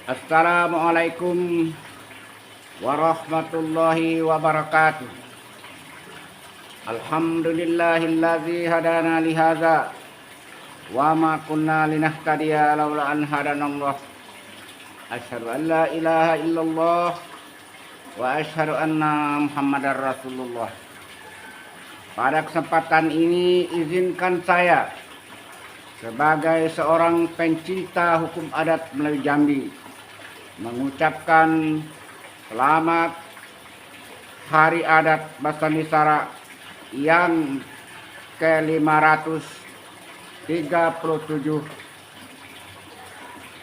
Assalamualaikum warahmatullahi wabarakatuh. Alhamdulillahillazi hadana lihadza wa ma kunna linahtadiya laula an hadanallah. Asyhadu an la ilaha illallah wa asyhadu anna Muhammadar Rasulullah. Pada kesempatan ini izinkan saya sebagai seorang pencinta hukum adat Melayu Jambi mengucapkan selamat Hari Adat Basanisara yang ke-537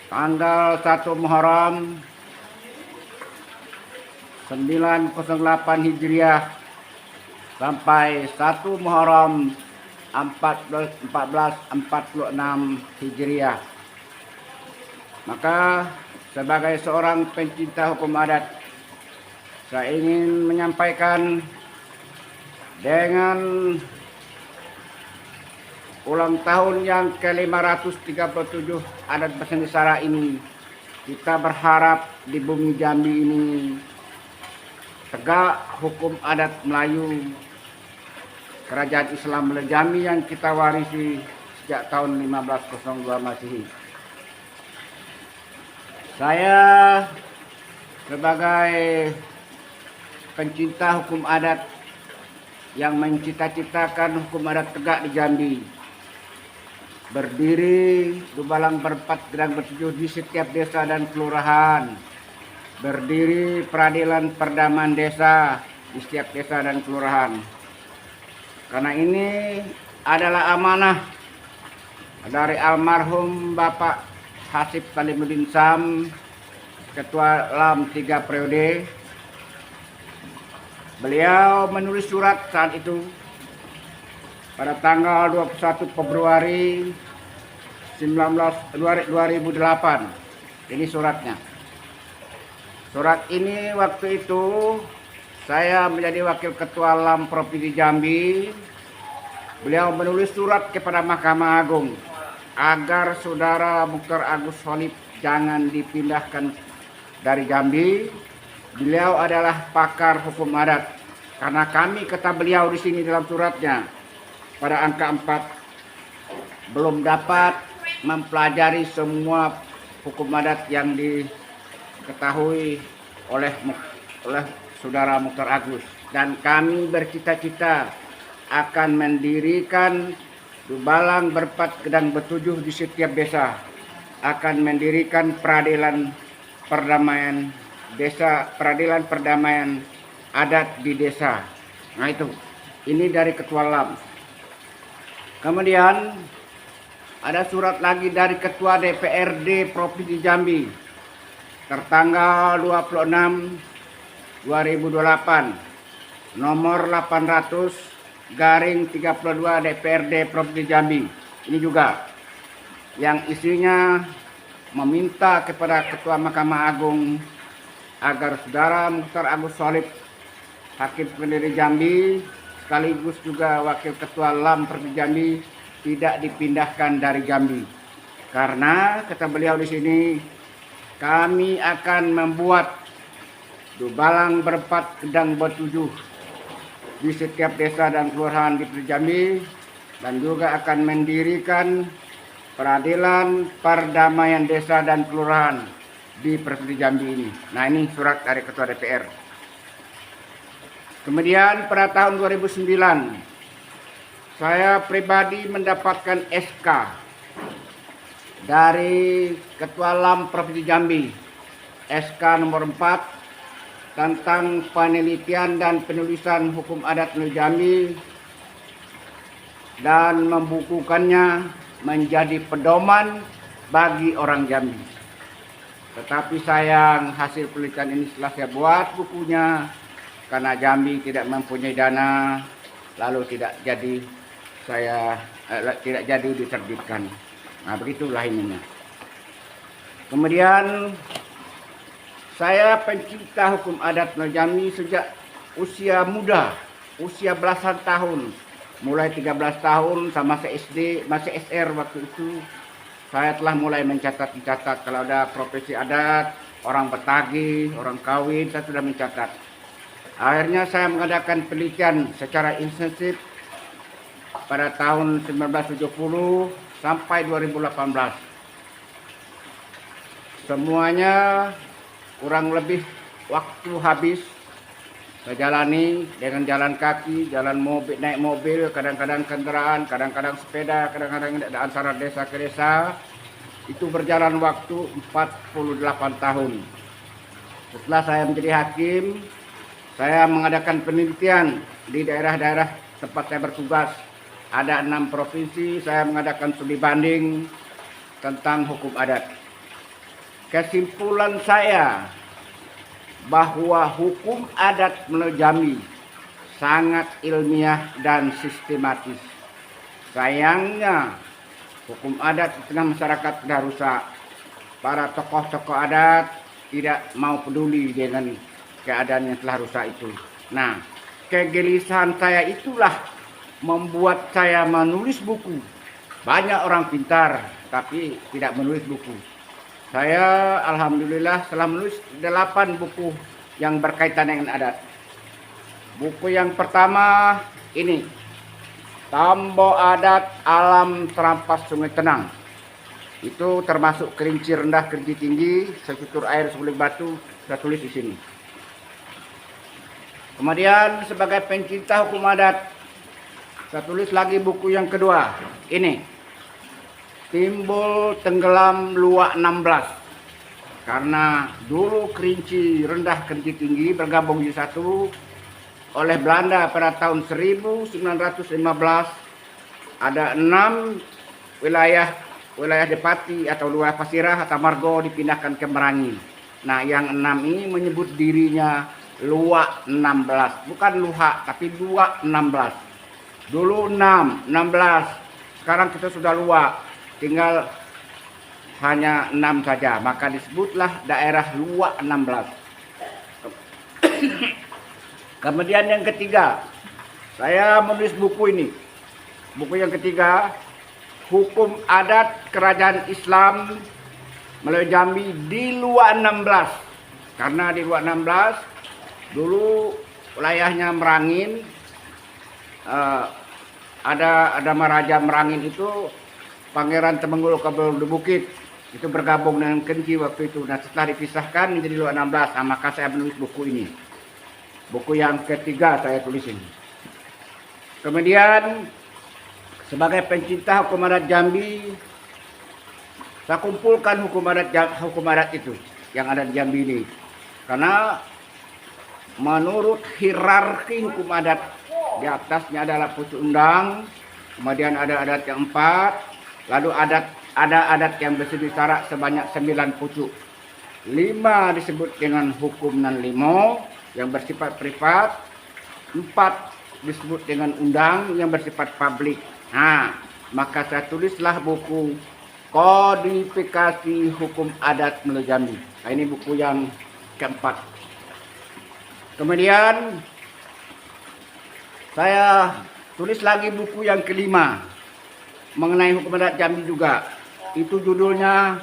tanggal 1 Muharram 908 Hijriah sampai 1 Muharram 1446 Hijriah. Maka sebagai seorang pencinta hukum adat, saya ingin menyampaikan dengan ulang tahun yang ke-537 adat Basanisara ini, kita berharap di bumi Jambi ini tegak hukum adat Melayu Kerajaan Islam Melayu Jambi yang kita warisi sejak tahun 1502 Masehi. Saya sebagai pencinta hukum adat yang mencita-citakan hukum adat tegak di Jambi, berdiri Dubalang berempat Gedang bertujuh di setiap desa dan kelurahan, berdiri peradilan perdamaian desa di setiap desa dan kelurahan. Karena ini adalah amanah dari almarhum Bapak Hasib Salimuddin Sam, Ketua LAM 3 periode. Beliau menulis surat saat itu pada tanggal 21 Februari 2008. Ini suratnya. Surat ini waktu itu saya menjadi Wakil Ketua LAM Provinsi Jambi. Beliau menulis surat kepada Mahkamah Agung agar Saudara Mukhtar Agus Sholib jangan dipindahkan dari Jambi. Beliau adalah pakar hukum adat. Karena kami, kata beliau di sini dalam suratnya, pada angka 4, belum dapat mempelajari semua hukum adat yang diketahui oleh Saudara Mukhtar Agus, dan kami bercita-cita akan mendirikan Dubalang berempat Gedang bertujuh di setiap desa, akan mendirikan peradilan perdamaian desa, peradilan perdamaian adat di desa. Nah itu, ini dari Ketua LAM. Kemudian ada surat lagi dari Ketua DPRD Provinsi Jambi tertanggal 26 2028 nomor 800 garing 32 DPRD Provinsi Jambi. Ini juga yang isinya meminta kepada Ketua Mahkamah Agung agar Saudara Mukhtar Agus Sholib, Hakim Pendiri Jambi sekaligus juga Wakil Ketua LAM Provinsi Jambi, tidak dipindahkan dari Jambi. Karena kata beliau di sini, kami akan membuat Dubalang berempat Gedang bertujuh di setiap desa dan kelurahan di Provinsi Jambi, dan juga akan mendirikan peradilan perdamaian desa dan kelurahan di Provinsi Jambi ini. Nah, ini surat dari Ketua DPR. Kemudian pada tahun 2009 saya pribadi mendapatkan SK dari Ketua LAM Provinsi Jambi, SK nomor 4 tentang penelitian dan penulisan hukum adat Melayu Jambi dan membukukannya menjadi pedoman bagi orang Jambi. Tetapi sayang, hasil penelitian ini setelah saya buat bukunya, karena Jambi tidak mempunyai dana, lalu tidak jadi diterbitkan. Nah, begitulah ininya. Kemudian saya pencinta hukum adat Melayu Jambi sejak usia muda, usia belasan tahun. Mulai 13 tahun sama masih SD, masih SR waktu itu. saya telah mulai mencatat kalau ada profesi adat, orang bertagih, orang kawin, saya sudah mencatat. Akhirnya saya mengadakan penelitian secara intensif pada tahun 1970 sampai 2018. Semuanya kurang lebih waktu habis saya jalani dengan jalan kaki, jalan mobil, naik mobil, kadang-kadang kendaraan, kadang-kadang sepeda, kadang-kadang antara desa ke desa. Itu berjalan waktu 48 tahun. Setelah saya menjadi hakim, saya mengadakan penelitian di daerah-daerah tempat saya bertugas. Ada 6 provinsi, saya mengadakan studi banding tentang hukum adat. Kesimpulan saya bahwa hukum adat Melayu Jambi sangat ilmiah dan sistematis. Sayangnya hukum adat di tengah masyarakat sudah rusak. Para tokoh-tokoh adat tidak mau peduli dengan keadaan yang telah rusak itu. Nah, kegelisahan saya itulah membuat saya menulis buku. Banyak orang pintar tapi tidak menulis buku. Saya alhamdulillah telah menulis 8 buku yang berkaitan dengan adat. Buku yang pertama ini, Tambo Adat Alam Terampas Sungai Tenang. Itu termasuk kerinci rendah, kerinci tinggi, secucur air sebelah batu, saya tulis di sini. Kemudian sebagai pencinta hukum adat, saya tulis lagi buku yang kedua. Ini, Timbul Tenggelam Luak 16. Karena dulu kerinci rendah, kerinci tinggi bergabung jadi satu oleh Belanda pada tahun 1915. Ada 6 wilayah Depati atau wilayah Pasirah atau Margo dipindahkan ke Merangi. Nah, yang 6 ini menyebut dirinya Luak 16, bukan Luhak tapi Luak 16. Dulu 6, 16. Sekarang kita sudah Luak. Tinggal hanya 6 saja, maka disebutlah daerah Luak 16. Kemudian yang ketiga, saya menulis buku ini. Buku yang ketiga, Hukum Adat Kerajaan Islam Melayu Jambi di Luak 16. Karena di Luak 16 dulu wilayahnya Merangin, ada Maharaja Merangin itu Pangeran Temenggung Kabel Bukit, itu bergabung dengan Kenji waktu itu. Nah, setelah dipisahkan menjadi Luak 16, maka saya menulis buku ini. Buku yang ketiga saya tulis ini. Kemudian sebagai pencinta hukum adat Jambi, saya kumpulkan hukum adat itu yang ada di Jambi ini. Karena menurut hierarki hukum adat, di atasnya adalah pucuk undang, kemudian ada adat yang 4, lalu ada adat yang bersifat syarat sebanyak 9 pucuk. 5 disebut dengan hukum nan limo yang bersifat privat, 4 disebut dengan undang yang bersifat publik. Nah, maka saya tulislah buku Kodifikasi Hukum Adat Melayu Jambi. Nah, ini buku yang keempat. Kemudian saya tulis lagi buku yang kelima mengenai hukum adat Jambi juga. Itu judulnya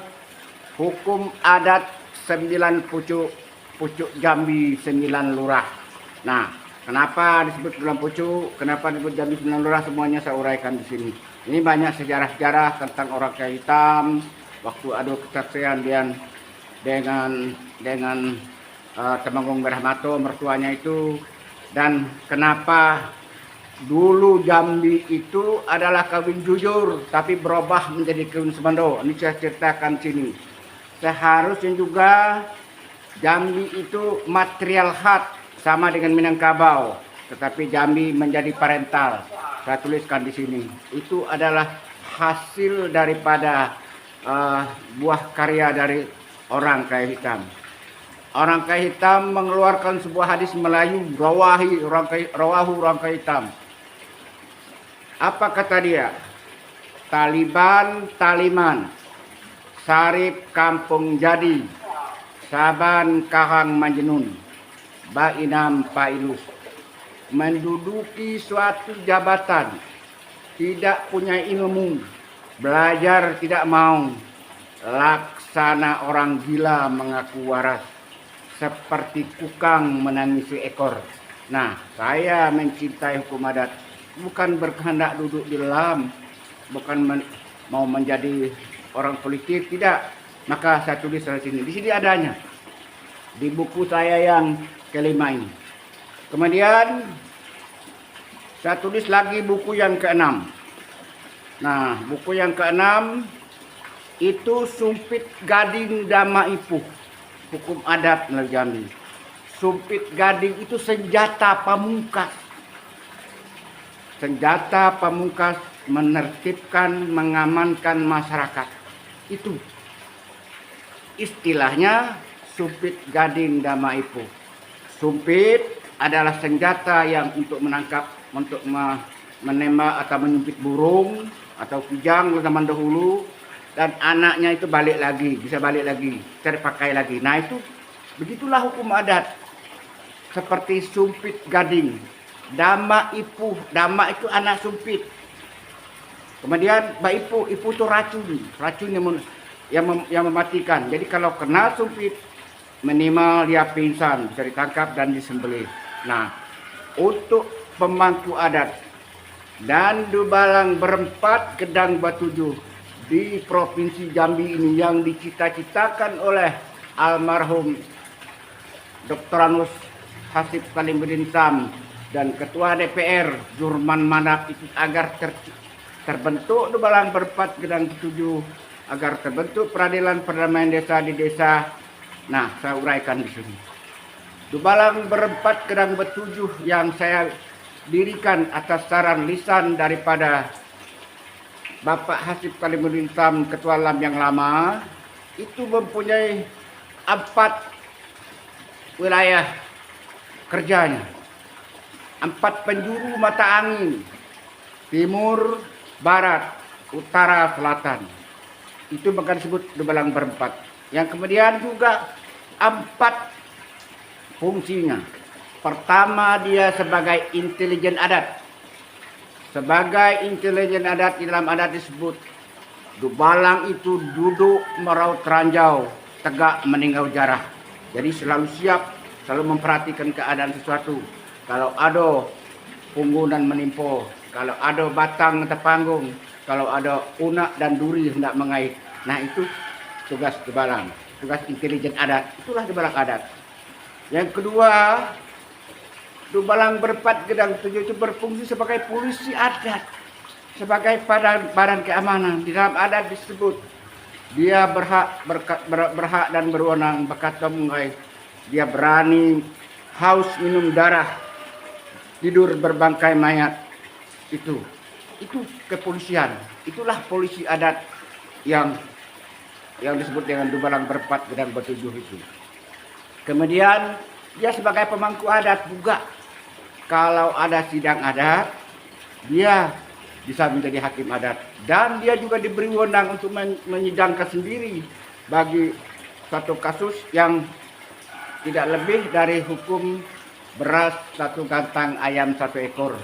Hukum Adat 9 Pucuk, Pucuk Jambi 9 Lurah. Nah, kenapa disebut 9 pucuk, kenapa disebut Jambi 9 Lurah, semuanya saya uraikan di sini. Ini banyak sejarah-sejarah tentang orang kaya hitam, waktu adu kesaksian dengan Temenggung Merahmato, mertuanya itu, dan kenapa dulu Jambi itu adalah kawin jujur tapi berubah menjadi kawin semendo. Ini saya ceritakan sini. Seharusnya juga Jambi itu material hak sama dengan Minangkabau, tetapi Jambi menjadi parental. Saya tuliskan di sini. Itu adalah hasil daripada buah karya dari orang kaya hitam. Orang kaya hitam mengeluarkan sebuah hadis Melayu, rawahu orang kaya hitam. Apa kata dia? Taliman, Sarip Kampung Jadi, Saban Kahang Majnun, Bainam Pailus. Menduduki suatu jabatan, tidak punya ilmu, Belajar tidak mau, laksana orang gila mengaku waras, seperti kukang menangisi ekor. Nah, saya mencintai hukum adat, bukan berkehendak duduk di dalam, bukan mau menjadi orang politik, tidak. Maka saya tulis di sini. Di sini adanya di buku saya yang kelima ini. Kemudian saya tulis lagi buku yang keenam. Nah, buku yang keenam itu Sumpit Gading Dama Ipuh, hukum adat Melayu Jambi. Sumpit Gading itu senjata pamungkas. Senjata pamungkas menertibkan, mengamankan masyarakat. Itu istilahnya Sumpit Gading Dama Ipuh. Sumpit adalah senjata yang untuk menangkap, untuk menembak atau menyumpit burung atau kijang zaman dahulu, dan anaknya itu balik lagi, bisa balik lagi, terpakai lagi. Nah itu, begitulah hukum adat. Seperti Sumpit Gading, Dama Ipuh, Dama itu anak sumpit. Kemudian Ipuh, Ipuh itu racun yang mematikan. Jadi kalau kena sumpit, minimal dia pingsan, bisa ditangkap dan disembelih. Nah, untuk pemangku adat dan Dubalang berempat Gedang Batujuh di Provinsi Jambi ini yang dicita-citakan oleh almarhum Dr. Anus Hasib Kalimuddin Sam dan Ketua DPR Zurman Manap itu agar terbentuk Dubalang berempat Gedang Batujuh, agar terbentuk peradilan perdamaian desa di desa. Nah, saya uraikan di sini. Dubalang berempat Gedang Batujuh yang saya dirikan atas saran lisan daripada Bapak Hasib Kalimuddin Sam, Ketua LAM yang lama, itu mempunyai 4 wilayah kerjanya, 4 penjuru mata angin, timur, barat, utara, selatan. Itu bahkan disebut Dubalang berempat. Yang kemudian juga 4 fungsinya. Pertama, dia sebagai intelijen adat. Sebagai intelijen adat, di dalam adat disebut Dubalang itu duduk meraut ranjau, tegak meninggal jarah. Jadi selalu siap, selalu memperhatikan keadaan sesuatu. Kalau ada punggungan menimpa, kalau ada batang terpanggung, kalau ada unak dan duri hendak mengait. Nah itu tugas Dubalang, tugas intelijen adat. Itulah Dubalang adat. Yang kedua, Dubalang berempat Gedang Batujuh itu berfungsi sebagai polisi adat, sebagai badan keamanan. Di dalam adat disebut dia berhak dan berwenang berkata mengenai dia berani haus minum darah, tidur berbangkai mayat. Itu kepolisian. Itulah polisi adat yang disebut dengan Dubalang berempat Gedang Batujuh itu. Kemudian dia sebagai pemangku adat juga. Kalau ada sidang adat, dia bisa menjadi hakim adat. Dan dia juga diberi wewenang untuk menyidangkan sendiri bagi satu kasus yang tidak lebih dari hukum beras 1 kantang, ayam 1 ekor.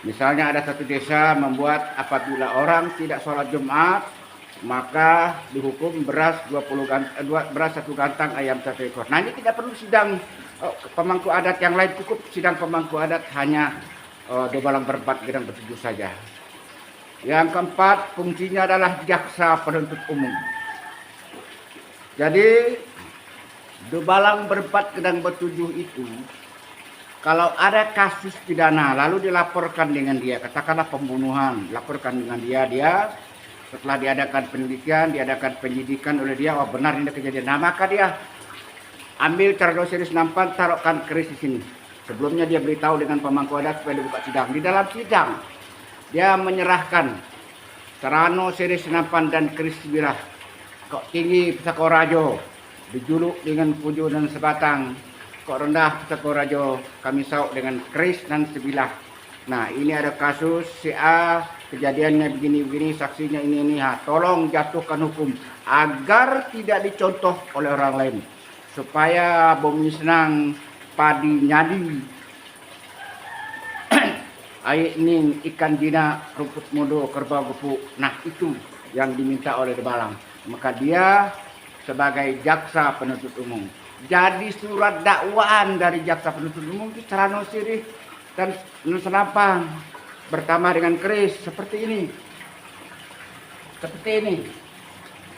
Misalnya ada satu desa membuat apabila orang tidak sholat Jumat, maka dihukum beras 1 kantang, ayam 1 ekor. Nah ini tidak perlu sidang pemangku adat yang lain, cukup sidang pemangku adat hanya Dubalang berempat Gedang Batujuh saja. Yang keempat, fungsinya adalah jaksa penuntut umum. Jadi Dubalang berempat Gedang Batujuh itu kalau ada kasus pidana lalu dilaporkan dengan dia, katakanlah pembunuhan, laporkan dengan dia setelah diadakan penelitian, diadakan penyidikan oleh dia, oh benar ini kejadian. Nah maka dia ambil Cardo Series 64, taruhkan keris di sini. Sebelumnya dia beritahu dengan pemangku adat supaya dibuka sidang. Di dalam sidang dia menyerahkan Serano Series 68 dan keris birah. Kok tinggi Pusaka Rajo dijuluk dengan puju dan sebatang. Kok rendah Pusaka Rajo kami sauk dengan keris dan sebilah. Nah ini ada kasus si A, kejadiannya begini-begini, saksinya ini. Tolong jatuhkan hukum agar tidak dicontoh oleh orang lain. Supaya bumi senang, padi nyadi, air ning, ikan jina, rumput mudo, kerbau gepuk. Nah itu yang diminta oleh Debalang. Maka dia sebagai jaksa penuntut umum. Jadi surat dakwaan dari jaksa penuntut umum itu Serano Sirih dan Nusanapang bertambah dengan keris seperti ini. Seperti ini.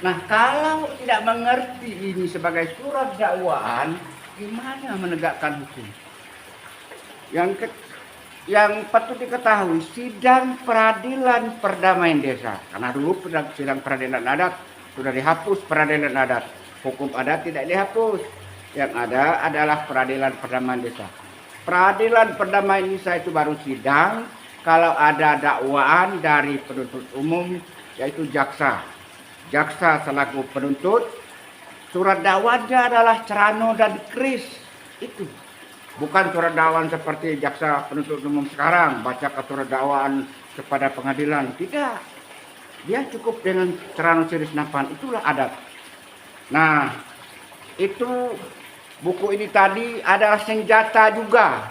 Nah, kalau tidak mengerti ini sebagai surat dakwaan, gimana menegakkan hukum? Yang patut diketahui, sidang peradilan perdamaian desa. Karena dulu sidang peradilan adat sudah dihapus peradilan adat. Hukum adat tidak dihapus. Yang ada adalah peradilan perdamaian desa. Peradilan perdamaian desa itu baru sidang kalau ada dakwaan dari penuntut umum, yaitu jaksa. Jaksa selaku penuntut, surat dakwaannya adalah Serano dan keris. Itu. Bukan surat dakwaan seperti jaksa penuntut umum sekarang, baca ke surat dakwaan kepada pengadilan. Tidak. Dia cukup dengan Serano Sirih Senapan. Itulah adat. Nah, itu buku ini tadi adalah senjata juga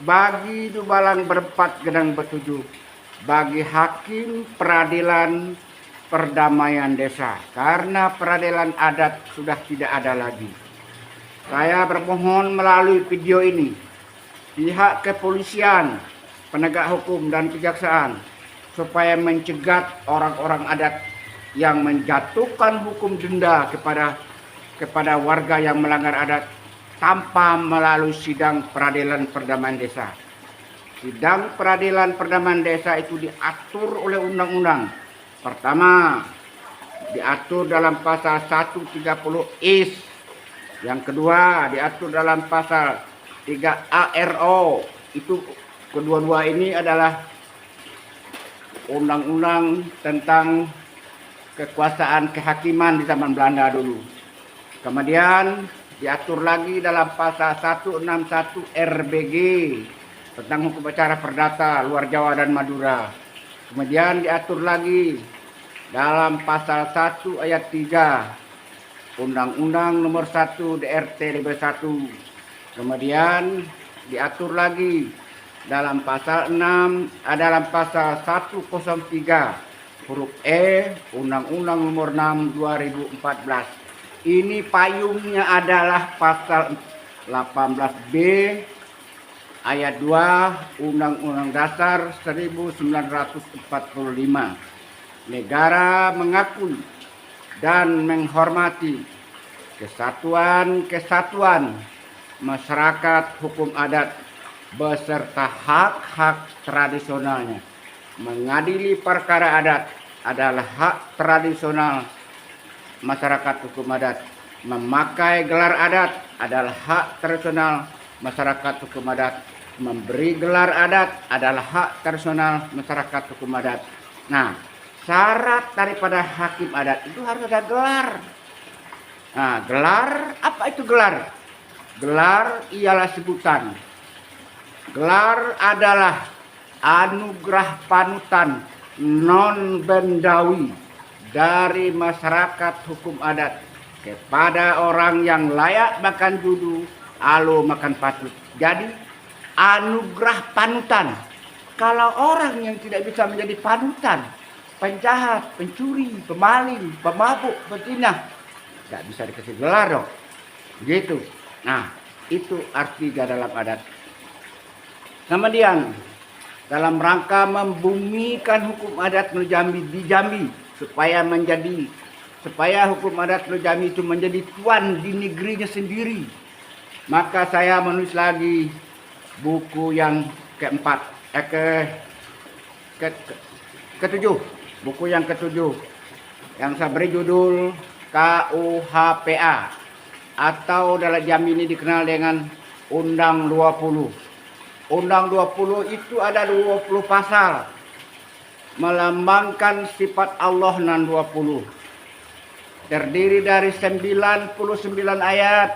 bagi Debalang berempat genang bertujuh, bagi hakim peradilan perdamaian desa. Karena peradilan adat sudah tidak ada lagi. Saya bermohon melalui video ini, pihak kepolisian, penegak hukum dan kejaksaan, supaya mencegat orang-orang adat yang menjatuhkan hukum denda kepada warga yang melanggar adat tanpa melalui sidang peradilan perdamaian desa. Sidang peradilan perdamaian desa itu diatur oleh undang-undang. Pertama, diatur dalam pasal 130 IS. Yang kedua diatur dalam pasal 3 ARO. Itu kedua-dua ini adalah undang-undang tentang kekuasaan kehakiman di zaman Belanda dulu. Kemudian diatur lagi dalam pasal 161 RBG tentang hukum acara perdata luar Jawa dan Madura. Kemudian diatur lagi dalam pasal 1 ayat 3 Undang-Undang nomor 1 DRT 1. Kemudian diatur lagi dalam pasal 6, dalam pasal 103 huruf E Undang-Undang nomor 6 2014. Ini payungnya adalah pasal 18B ayat 2 Undang-Undang Dasar 1945. Negara mengakui dan menghormati kesatuan masyarakat hukum adat beserta hak-hak tradisionalnya. Mengadili perkara adat adalah hak tradisional masyarakat hukum adat. Memakai gelar adat adalah hak tradisional masyarakat hukum adat. Memberi gelar adat adalah hak tradisional masyarakat hukum adat. Nah, syarat daripada hakim adat itu harus ada gelar. Nah, gelar, apa itu gelar? Gelar ialah sebutan. Gelar adalah anugerah panutan non-bendawi dari masyarakat hukum adat kepada orang yang layak makan judu, alo makan patut. Jadi, anugerah panutan. Kalau orang yang tidak bisa menjadi panutan, penjahat, pencuri, pemaling, pemabuk, betina, nggak bisa dikasih gelar dong. Begitu. Nah, itu artinya dalam adat. Kemudian, dalam rangka membumikan hukum adat Jambi di Jambi supaya hukum adat Jambi itu menjadi tuan di negerinya sendiri, maka saya menulis lagi buku yang ketujuh. Buku yang ketujuh yang saya beri judul KUHPA atau dalam Jambi ini dikenal dengan Undang 20. Undang 20 itu ada 20 pasal melambangkan sifat Allah nan 20. Terdiri dari 99 ayat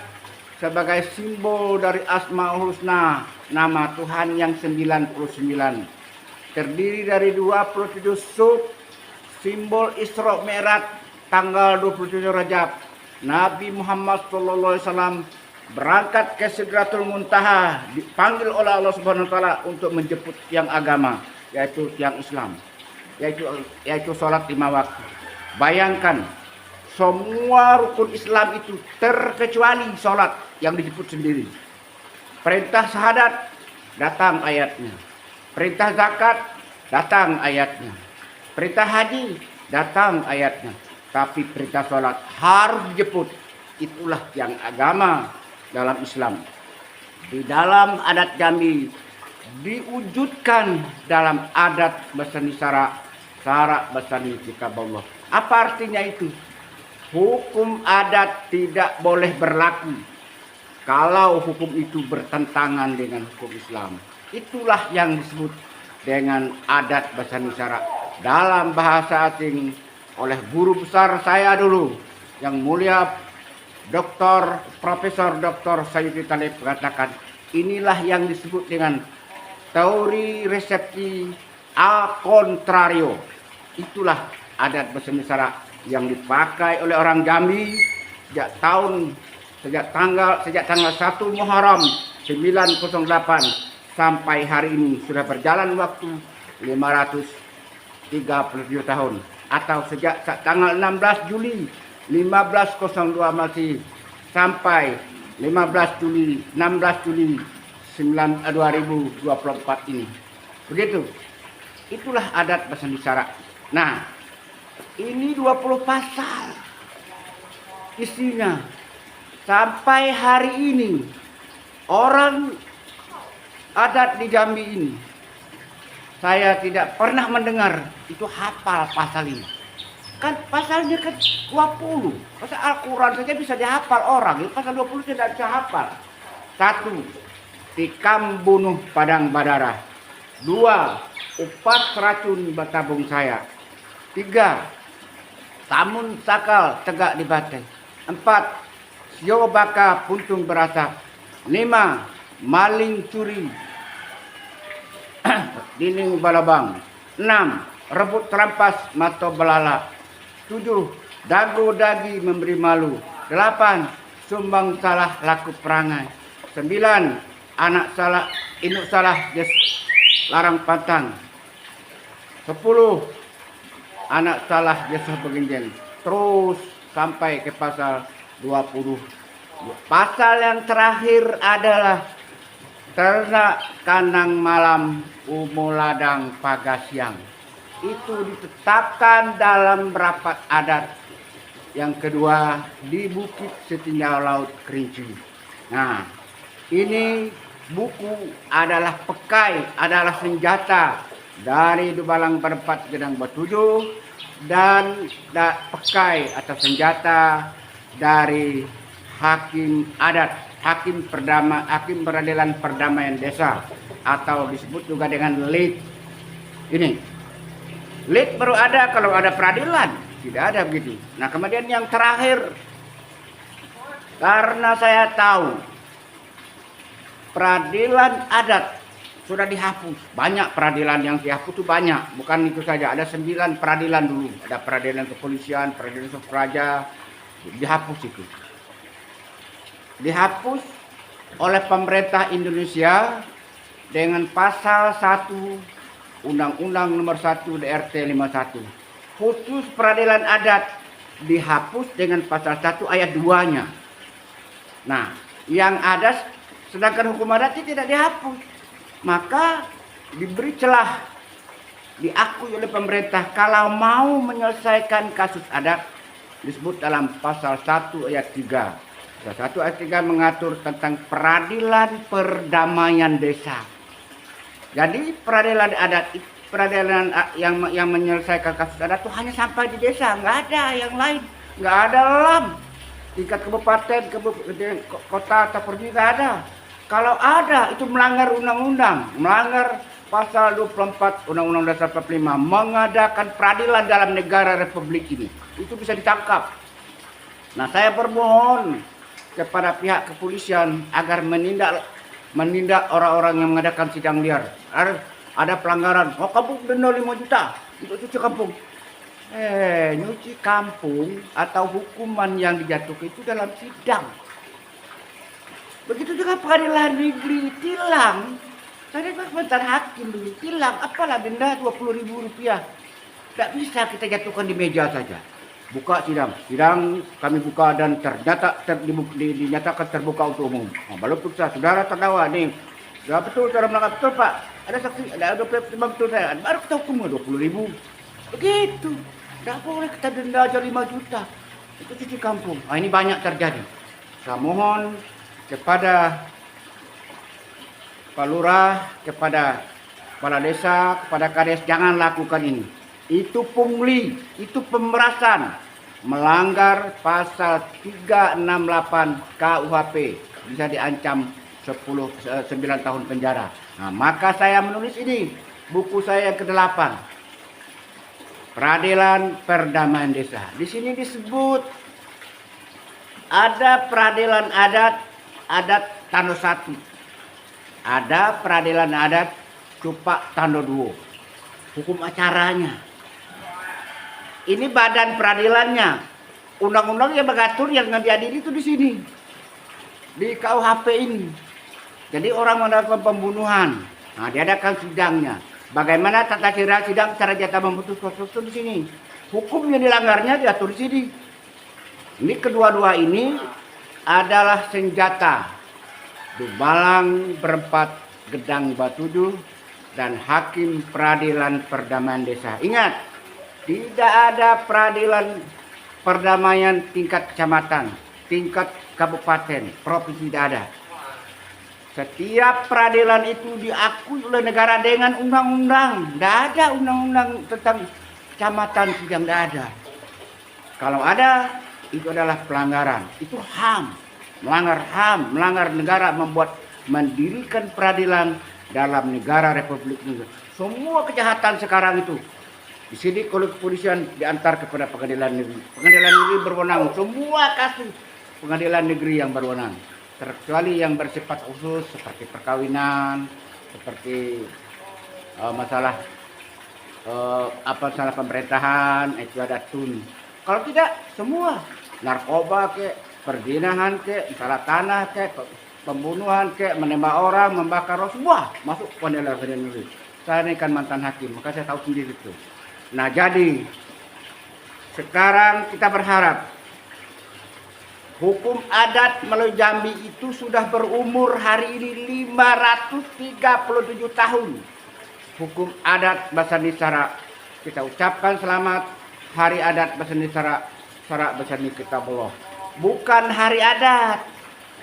sebagai simbol dari Asmaul Husna, nama Tuhan yang 99. Terdiri dari 27 sub simbol Isra Mi'raj tanggal 27 Rajab. Nabi Muhammad SAW berangkat ke Sidratul Muntaha, dipanggil oleh Allah Subhanahu wa taala untuk menjemput tiang agama, yaitu tiang Islam, yaitu salat 5 waktu. Bayangkan, semua rukun Islam itu terkecuali sholat yang disebut sendiri. Perintah syahadat, datang ayatnya. Perintah zakat, datang ayatnya. Perintah haji, datang ayatnya. Tapi perintah sholat harus dijemput. Itulah yang agama dalam Islam. Di dalam adat Jambi diwujudkan dalam adat Basani Syarak Basani Kitabullah. Apa artinya itu? Hukum adat tidak boleh berlaku kalau hukum itu bertentangan dengan hukum Islam. Itulah yang disebut dengan adat Basani Syarak dalam bahasa asing oleh guru besar saya dulu, yang mulia Profesor Dr. Sayyidu Talib mengatakan, inilah yang disebut dengan teori resepsi a contrario. Itulah adat Basani Syarak yang dipakai oleh orang Jambi sejak tanggal 1 Muharram 908 sampai hari ini. Sudah berjalan waktu 537 tahun, atau sejak tanggal 16 Juli 1502 masih sampai 16 Juli 2024 ini. Begitu. Itulah adat Basani Syarak. Nah, ini 20 pasal isinya. Sampai hari ini orang adat di Jambi ini, saya tidak pernah mendengar itu hafal pasal ini. Kan pasalnya kan 20. Pasal Al-Quran saja bisa dihafal orang. Pasal 20 tidak bisa hafal. 1. Tikam bunuh padang badara. 2. Upas racun batabung saya. 3. Tamun sakal tegak di batai. 4. Sio baka puntung berasap. 5. Maling curi dinding balabang. 6. Rebut terampas mata belala. 7. Dagu dagi memberi malu. 8. Sumbang salah laku perangai. 9. Anak salah, induk salah jes larang pantang. 10. Anak salah jesah begenjeng. Terus sampai ke pasal 20. Pasal yang terakhir adalah ternak kandang malam umuladang pagasiang. Itu ditetapkan dalam rapat adat yang kedua di Bukit Setinjau Laut Kerinci. Nah, ini buku adalah pekai, adalah senjata dari Dubalang Berempat Gedang Batujuh, dan pekai atau senjata dari hakim adat, hakim peradilan perdamaian desa, atau disebut juga dengan LID. Ini LID baru ada kalau ada peradilan, tidak ada begitu. Nah, kemudian yang terakhir, karena saya tahu peradilan adat sudah dihapus. Banyak peradilan yang dihapus itu banyak. Bukan itu saja, ada 9 peradilan dulu. Ada peradilan kepolisian, peradilan praja, dihapus itu. Dihapus oleh pemerintah Indonesia dengan pasal 1 Undang-Undang Nomor 1 DRT 51. Khusus peradilan adat dihapus dengan pasal 1 ayat 2-nya. Nah, yang ada sedangkan hukum adat tidak dihapus. Maka diberi celah, diakui oleh pemerintah kalau mau menyelesaikan kasus adat disebut dalam pasal 1 ayat 3. Pasal 1 ayat 3 mengatur tentang peradilan perdamaian desa. Jadi peradilan adat, peradilan yang menyelesaikan kasus adat itu hanya sampai di desa, nggak ada yang lain, nggak ada LAM tingkat kabupaten, kota atau provinsi, nggak ada. Kalau ada itu melanggar undang-undang, melanggar pasal 24 Undang-Undang Dasar 45, mengadakan peradilan dalam negara Republik ini, itu bisa ditangkap. Nah, saya bermohon kepada pihak kepolisian agar menindak orang-orang yang mengadakan sidang liar. Ada pelanggaran, kampung denda 5 juta untuk cuci kampung. Nyuci kampung atau hukuman yang dijatuhkan itu dalam sidang. Begitu juga pengadilan negeri tilang. Saya bentar hakim dulu tilang, apalah denda 20.000 rupiah. Tidak bisa kita jatuhkan di meja saja. buka sidang. Sidang kami buka dan ternyata dinyatakan terbuka untuk umum. Nah, baru putuskan, saudara terdakwa nih, ya betul saudara melanggar, betul Pak. Ada saksi, ada betul saya. Baru kita hukum 20.000. Begitu. Tidak boleh kita denda aja 5 juta. Itu cuci kampung. Nah, ini banyak terjadi. Saya mohon kepada Pak Lurah, kepada kepala desa, kepada kades, jangan lakukan ini. Itu pungli, itu pemerasan, melanggar pasal 368 KUHP, bisa diancam 9 tahun penjara. Nah, maka saya menulis ini, buku saya yang ke-8, Peradilan Perdamaian Desa. Di sini disebut ada peradilan adat Tando 1, ada peradilan adat Cupak Tando 2, hukum acaranya. Ini badan peradilannya, undang-undang yang mengatur yang diadili itu di sini, di KUHP ini. Jadi orang melakukan pembunuhan, nah diadakan sidangnya. Bagaimana tata cara sidang, cara jatah memutus konstruksi di sini. Hukum yang dilanggarnya diatur di sini. Ini kedua-dua ini adalah senjata Dubalang berempat Gedang Batudu dan Hakim Peradilan Perdamaian Desa. Ingat, tidak ada peradilan perdamaian tingkat kecamatan, tingkat kabupaten, provinsi, tidak ada. Setiap peradilan itu diakui oleh negara dengan undang-undang. Tidak ada undang-undang tentang kecamatan yang tidak ada. Kalau ada, itu adalah pelanggaran. Itu HAM. Melanggar HAM, melanggar negara, mendirikan peradilan dalam negara Republik Indonesia. Semua kejahatan sekarang itu di sini kalau kepolisian diantar kepada pengadilan negeri. Pengadilan negeri berwenang semua kasus pengadilan negeri yang berwenang, terkecuali yang bersifat khusus seperti perkawinan, seperti masalah masalah pemerintahan, itu ada tun. Kalau tidak, semua narkoba ke, perzinahan ke, salah tanah ke, pembunuhan ke, menembak orang, membakar orang, semua masuk pengadilan negeri. Saya ini kan mantan hakim, maka saya tahu sendiri itu. Nah, jadi sekarang kita berharap hukum adat melalui Jambi itu sudah berumur hari ini 537 tahun. Hukum adat Basa Nisara, kita ucapkan selamat Hari Adat Basa Nisara, Sarak Basani Kitabullah. Bukan hari adat.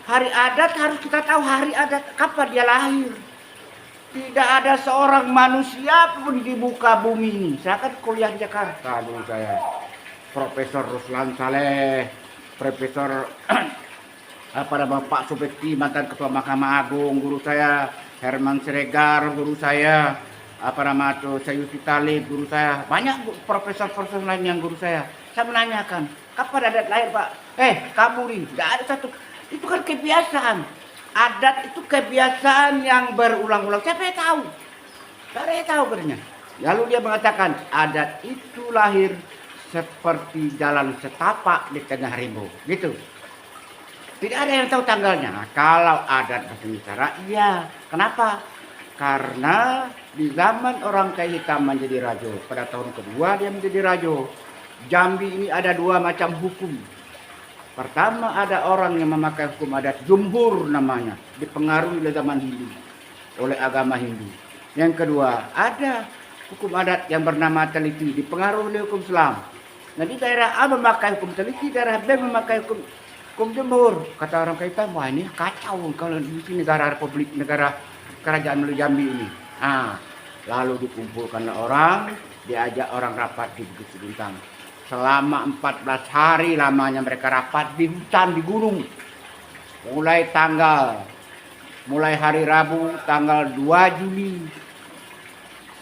Hari adat harus kita tahu hari adat kapan dia lahir. Tidak ada seorang manusia pun di muka bumi ini. Saya kan kuliah di Jakarta dulu saya. Profesor Ruslan Saleh, Profesor Pak Subekti, mantan Ketua Mahkamah Agung, guru saya. Herman Siregar, guru saya. Sayuti Talib, guru saya. Banyak profesor-profesor lain yang guru saya. Saya menanyakan, kapan adat lahir Pak? Kamu nih, tidak ada satu. Itu kan kebiasaan. Adat itu kebiasaan yang berulang-ulang. Siapa yang tahu? Siapa yang tahu katanya. Lalu dia mengatakan, adat itu lahir seperti jalan setapak di tengah rimbo. Gitu. Tidak ada yang tahu tanggalnya. Nah, kalau adat Basa Nisara, iya. Kenapa? Karena di zaman orang Kai Hitam menjadi rajo, pada tahun kedua dia menjadi rajo. Jambi ini ada dua macam hukum. Pertama, ada orang yang memakai hukum adat jumhur namanya, dipengaruhi oleh zaman Hindu, oleh agama Hindu. Yang kedua, ada hukum adat yang bernama teliti, dipengaruhi oleh hukum Islam. Nah, di daerah A memakai hukum teliti, daerah B memakai hukum jumhur. Kata orang Kaitan, wah ini kacau kalau di sini negara Republik, negara Kerajaan Melayu Jambi ini. Lalu dikumpulkan orang, diajak orang rapat di Bukit Seguntang. Selama 14 hari lamanya mereka rapat di hutan, di gunung. Mulai hari Rabu tanggal 2 Juli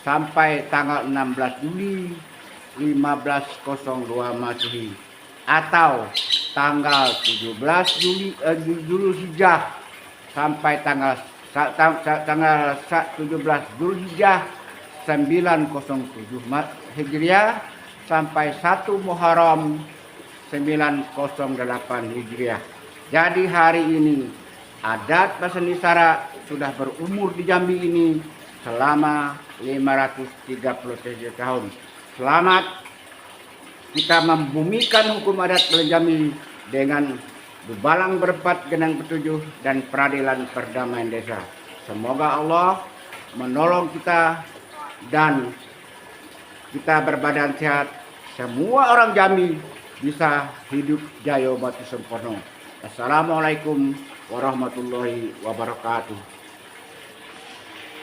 sampai tanggal 16 Juli 1502 Masehi. Atau tanggal 17 Zulhijjah sampai tanggal 17 Zulhijjah 907 Hijriah sampai 1 Muharram 908 Hijriah. Jadi hari ini adat Basa Nisara sudah berumur di Jambi ini selama 537 tahun. Selamat kita membumikan hukum adat Jambi dengan Bebalang berempat, genang ketujuh, dan peradilan perdamaian desa. Semoga Allah menolong kita dan kita berbadan sehat. Semua orang Jambi bisa hidup jaya batu sempurna. Assalamualaikum warahmatullahi wabarakatuh.